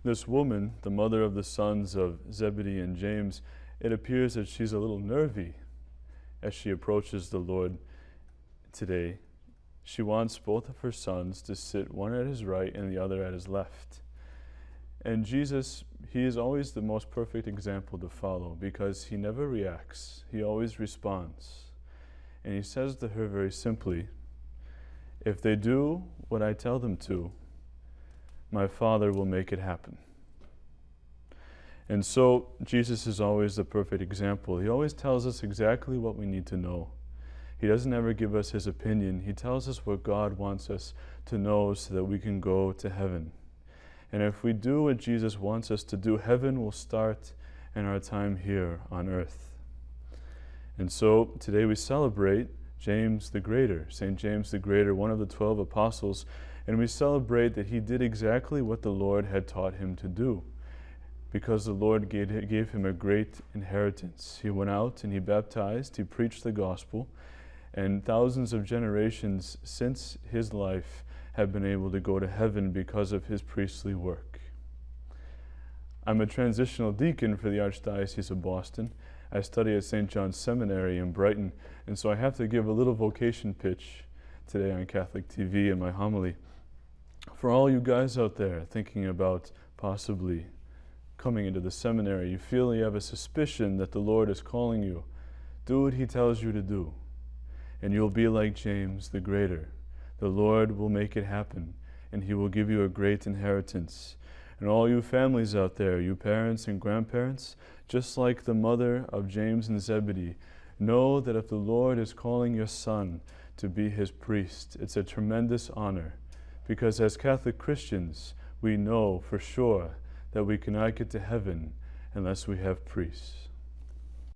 This woman, the mother of the sons of Zebedee and James, it appears that she's a little nervy as she approaches the Lord today. She wants both of her sons to sit, one at his right and the other at his left. And Jesus, he is always the most perfect example to follow because he never reacts. He always responds. And he says to her very simply, if they do what I tell them to, my Father will make it happen. And so Jesus is always the perfect example. He always tells us exactly what we need to know. He doesn't ever give us his opinion. He tells us what God wants us to know so that we can go to heaven. And if we do what Jesus wants us to do, heaven will start in our time here on earth. And so today we celebrate James the Greater, St. James the Greater, one of the 12 apostles, and we celebrate that he did exactly what the Lord had taught him to do, because the Lord gave him a great inheritance. He went out and he baptized, he preached the gospel, and thousands of generations since his life have been able to go to heaven because of his priestly work. I'm a transitional deacon for the Archdiocese of Boston. I study at St. John's Seminary in Brighton, and so I have to give a little vocation pitch today on CatholicTV in my homily. For all you guys out there thinking about possibly coming into the seminary, you feel you have a suspicion that the Lord is calling you, do what he tells you to do, and you'll be like James the Greater. The Lord will make it happen, and he will give you a great inheritance. And all you families out there, you parents and grandparents, just like the mother of James and Zebedee, know that if the Lord is calling your son to be his priest, it's a tremendous honor, because as Catholic Christians, we know for sure that we cannot get to heaven unless we have priests.